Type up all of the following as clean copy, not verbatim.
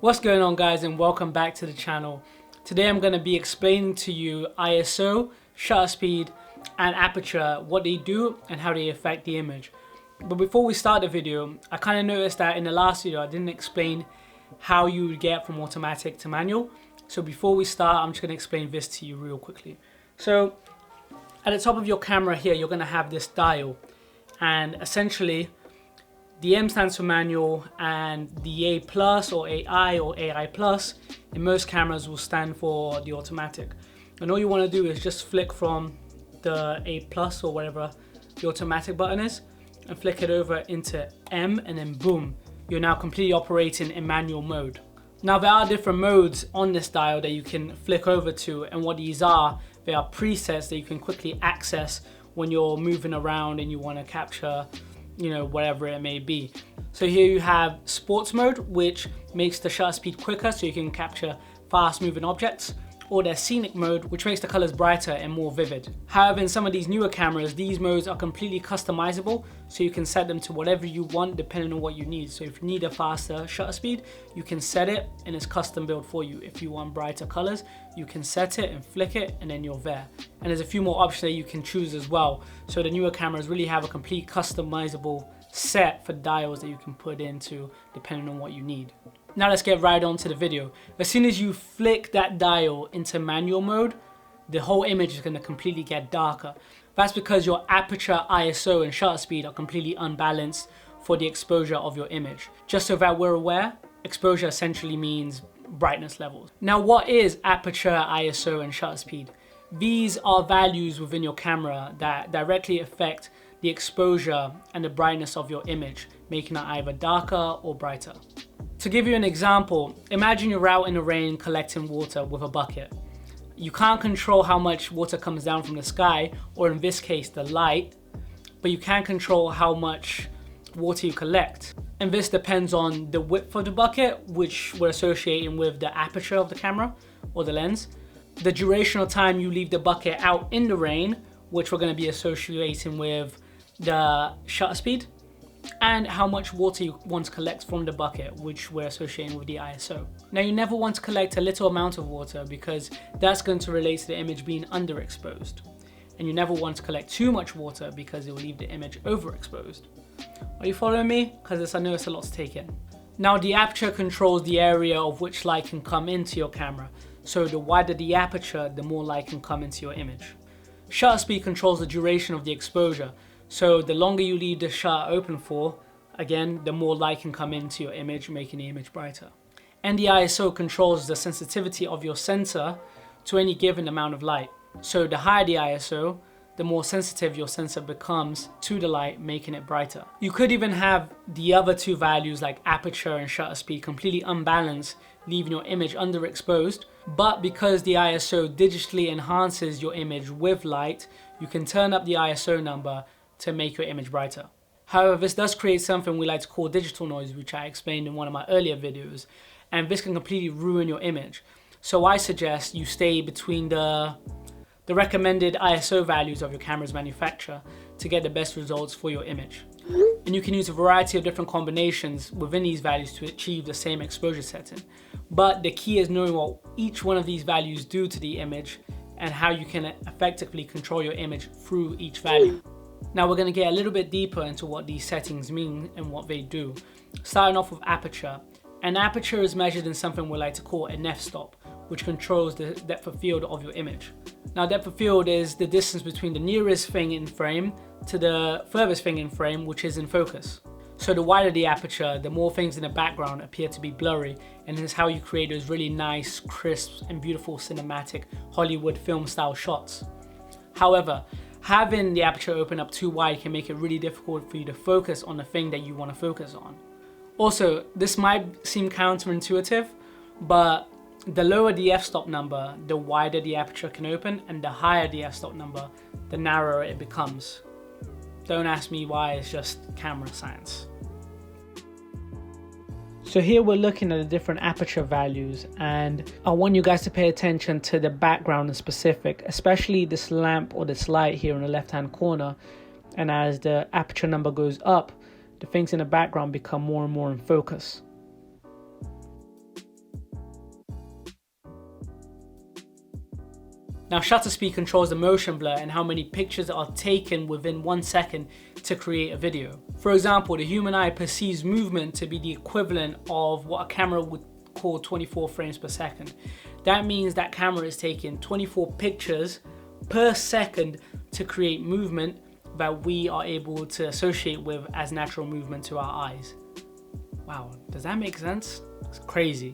What's going on, guys, and welcome back to the channel. Today I'm going to be explaining to you ISO, shutter speed and aperture, what they do and how they affect the image. But before we start the video, I kind of noticed that in the last video I didn't explain how you would get from automatic to manual. So before we start, I'm just going to explain this to you real quickly. So at the top of your camera here, you're going to have this dial, and essentially the M stands for manual, and the A plus or AI or AI plus in most cameras will stand for the automatic. And all you want to do is just flick from the A plus or whatever the automatic button is and flick it over into M, and then boom, you're now completely operating in manual mode. Now there are different modes on this dial that you can flick over to, and what these are, they are presets that you can quickly access when you're moving around and you want to capture, whatever it may be. So here you have sports mode, which makes the shutter speed quicker so you can capture fast moving objects, or there's scenic mode, which makes the colors brighter and more vivid. However, in some of these newer cameras, these modes are completely customizable, so you can set them to whatever you want depending on what you need. So if you need a faster shutter speed, you can set it and it's custom built for you. If you want brighter colors, you can set it and flick it and then you're there. And there's a few more options that you can choose as well. So the newer cameras really have a complete customizable set for dials that you can put into depending on what you need. Now let's get right on to the video. As soon as you flick that dial into manual mode, the whole image is going to completely get darker. That's because your aperture, ISO and shutter speed are completely unbalanced for the exposure of your image. Just so that we're aware, exposure essentially means brightness levels. Now what is aperture, ISO and shutter speed? These are values within your camera that directly affect the exposure and the brightness of your image, making it either darker or brighter. To give you an example, imagine you're out in the rain collecting water with a bucket. You can't control how much water comes down from the sky, or in this case the light, but you can control how much water you collect. And this depends on the width of the bucket, which we're associating with the aperture of the camera or the lens, the duration of time you leave the bucket out in the rain, which we're going to be associating with the shutter speed, and how much water you want to collect from the bucket, which we're associating with the ISO. Now you never want to collect a little amount of water because that's going to relate to the image being underexposed. And you never want to collect too much water because it will leave the image overexposed. Are you following me? Because I know it's a lot to take in. Now the aperture controls the area of which light can come into your camera. So the wider the aperture, the more light can come into your image. Shutter speed controls the duration of the exposure. So the longer you leave the shutter open for, again, the more light can come into your image, making the image brighter. And the ISO controls the sensitivity of your sensor to any given amount of light. So the higher the ISO, the more sensitive your sensor becomes to the light, making it brighter. You could even have the other two values like aperture and shutter speed completely unbalanced, leaving your image underexposed. But because the ISO digitally enhances your image with light, you can turn up the ISO number to make your image brighter. However, this does create something we like to call digital noise, which I explained in one of my earlier videos, and this can completely ruin your image. So I suggest you stay between the recommended ISO values of your camera's manufacturer to get the best results for your image. And you can use a variety of different combinations within these values to achieve the same exposure setting. But the key is knowing what each one of these values do to the image and how you can effectively control your image through each value. Now we're going to get a little bit deeper into what these settings mean and what they do. Starting off with aperture. An aperture is measured in something we like to call an f-stop, which controls the depth of field of your image. Now depth of field is the distance between the nearest thing in frame to the furthest thing in frame, which is in focus. So the wider the aperture, the more things in the background appear to be blurry, and this is how you create those really nice, crisp and beautiful cinematic Hollywood film style shots. However, having the aperture open up too wide can make it really difficult for you to focus on the thing that you want to focus on. Also, this might seem counterintuitive, but the lower the f-stop number, the wider the aperture can open, and the higher the f-stop number, the narrower it becomes. Don't ask me why, it's just camera science. So here we're looking at the different aperture values, and I want you guys to pay attention to the background in specific, especially this lamp or this light here in the left hand corner. And as the aperture number goes up, the things in the background become more and more in focus. Now shutter speed controls the motion blur and how many pictures are taken within 1 second to create a video. For example, the human eye perceives movement to be the equivalent of what a camera would call 24 frames per second. That means that camera is taking 24 pictures per second to create movement that we are able to associate with as natural movement to our eyes. Wow, does that make sense? It's crazy.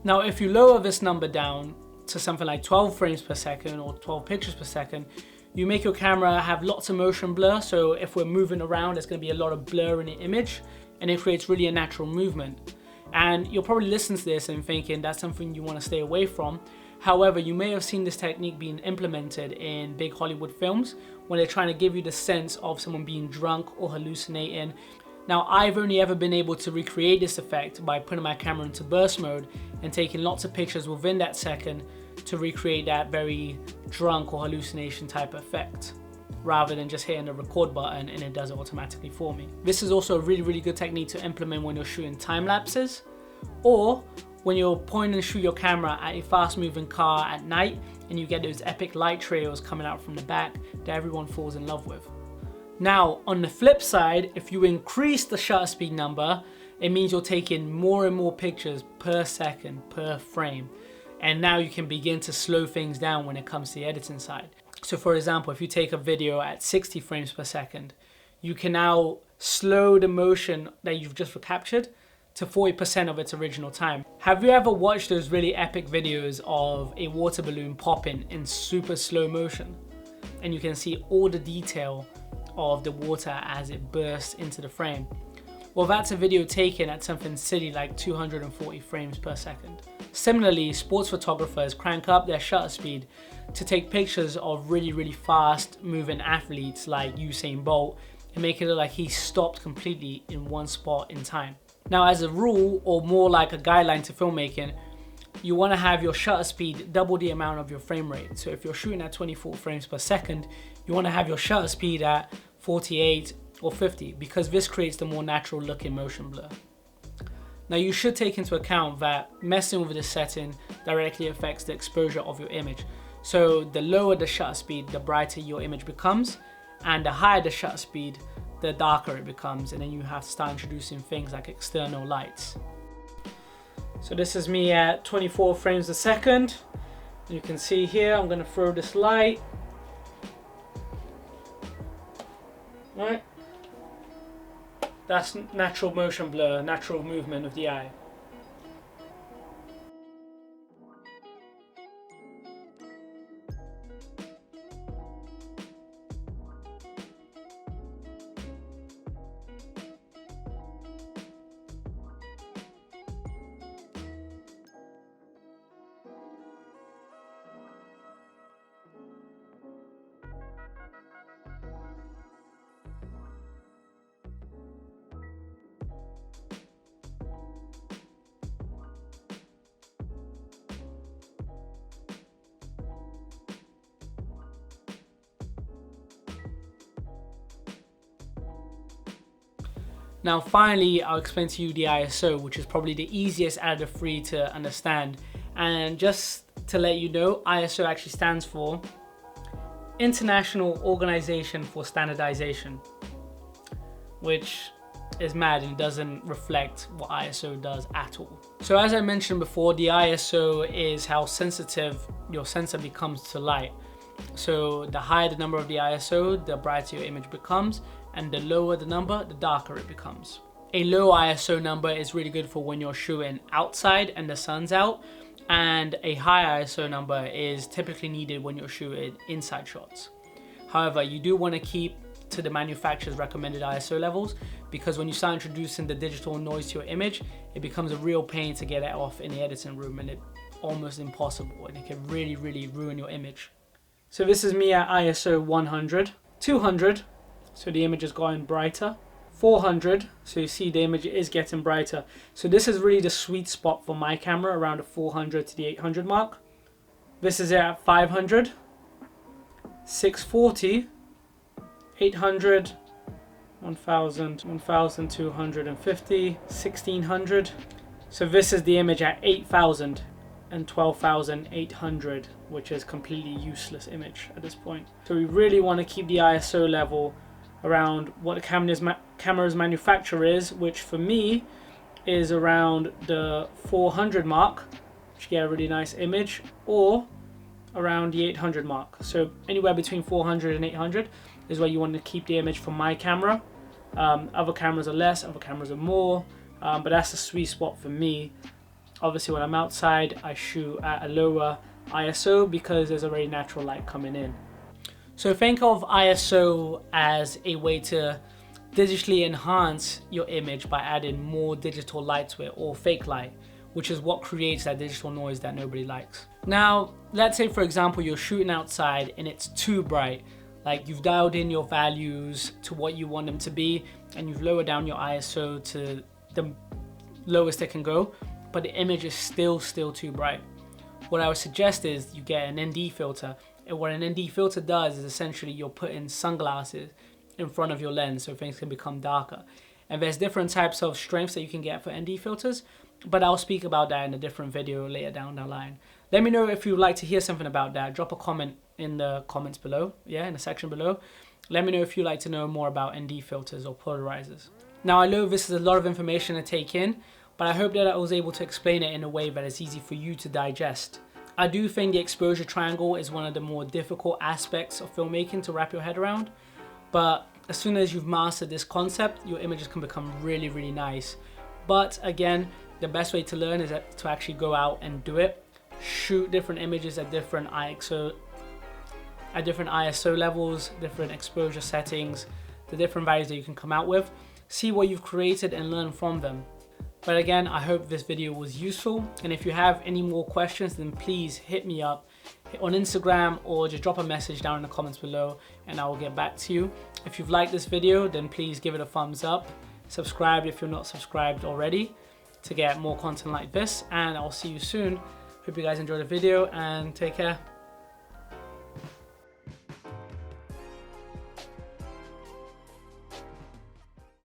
Now, if you lower this number down to something like 12 frames per second or 12 pictures per second, you make your camera have lots of motion blur. So if we're moving around, there's going to be a lot of blur in the image, and it creates really a natural movement. And you'll probably listen to this and thinking that's something you want to stay away from. However, you may have seen this technique being implemented in big Hollywood films when they're trying to give you the sense of someone being drunk or hallucinating. Now, I've only ever been able to recreate this effect by putting my camera into burst mode and taking lots of pictures within that second to recreate that very drunk or hallucination type effect, rather than just hitting the record button and it does it automatically for me. This is also a really good technique to implement when you're shooting time lapses, or when you're point and shoot your camera at a fast moving car at night and you get those epic light trails coming out from the back that everyone falls in love with. Now, on the flip side, if you increase the shutter speed number, it means you're taking more and more pictures per second, per frame. And now you can begin to slow things down when it comes to the editing side. So for example, if you take a video at 60 frames per second, you can now slow the motion that you've just recaptured to 40% of its original time. Have you ever watched those really epic videos of a water balloon popping in super slow motion? And you can see all the detail of the water as it bursts into the frame. Well, that's a video taken at something silly like 240 frames per second. Similarly, sports photographers crank up their shutter speed to take pictures of really fast moving athletes like Usain Bolt and make it look like he stopped completely in one spot in time. Now, as a rule, or more like a guideline to filmmaking, you want to have your shutter speed double the amount of your frame rate. So if you're shooting at 24 frames per second, you want to have your shutter speed at 48 or 50, because this creates the more natural looking motion blur. Now, you should take into account that messing with this setting directly affects the exposure of your image. So the lower the shutter speed, the brighter your image becomes, and the higher the shutter speed, the darker it becomes, and then you have to start introducing things like external lights. So this is me at 24 frames a second. You can see here, I'm gonna throw this light. Right? That's natural motion blur, natural movement of the eye. Now finally, I'll explain to you the ISO, which is probably the easiest out of the three to understand. And just to let you know, ISO actually stands for International Organization for Standardization, which is mad and doesn't reflect what ISO does at all. So as I mentioned before, the ISO is how sensitive your sensor becomes to light. So the higher the number of the ISO, the brighter your image becomes, and the lower the number, the darker it becomes. A low ISO number is really good for when you're shooting outside and the sun's out, and a high ISO number is typically needed when you're shooting inside shots. However, you do want to keep to the manufacturer's recommended ISO levels, because when you start introducing the digital noise to your image, it becomes a real pain to get it off in the editing room, and it's almost impossible, and it can really ruin your image. So this is me at ISO 100, 200, so the image is going brighter, 400, so you see the image is getting brighter. So this is really the sweet spot for my camera, around the 400 to the 800 mark. This is it at 500, 640, 800, 1000, 1250, 1600. So this is the image at 8000. and 12,800, which is completely useless image at this point. So we really want to keep the ISO level around what the camera's manufacturer is, which for me is around the 400 mark, which you get a really nice image, or around the 800 mark. So anywhere between 400 and 800 is where you want to keep the image for my camera. Other cameras are less, other cameras are more, but that's the sweet spot for me. Obviously when I'm outside, I shoot at a lower ISO because there's already natural light coming in. So think of ISO as a way to digitally enhance your image by adding more digital light to it, or fake light, which is what creates that digital noise that nobody likes. Now, let's say for example, you're shooting outside and it's too bright. Like you've dialed in your values to what you want them to be, and you've lowered down your ISO to the lowest it can go, but the image is still too bright. What I would suggest is you get an ND filter. And what an ND filter does is essentially you're putting sunglasses in front of your lens so things can become darker. And there's different types of strengths that you can get for ND filters, but I'll speak about that in a different video later down the line. Let me know if you'd like to hear something about that. Drop a comment in the comments below, in the section below. Let me know if you'd like to know more about ND filters or polarizers. Now I know this is a lot of information to take in, but I hope that I was able to explain it in a way that is easy for you to digest. I do think the exposure triangle is one of the more difficult aspects of filmmaking to wrap your head around, but as soon as you've mastered this concept, your images can become really nice. But again, the best way to learn is to actually go out and do it. Shoot different images at different ISO levels, different exposure settings, the different values that you can come out with. See what you've created and learn from them. But again, I hope this video was useful, and if you have any more questions, then please hit me up on Instagram or just drop a message down in the comments below and I will get back to you. If you've liked this video, then please give it a thumbs up. Subscribe if you're not subscribed already to get more content like this, and I'll see you soon. Hope you guys enjoyed the video and take care.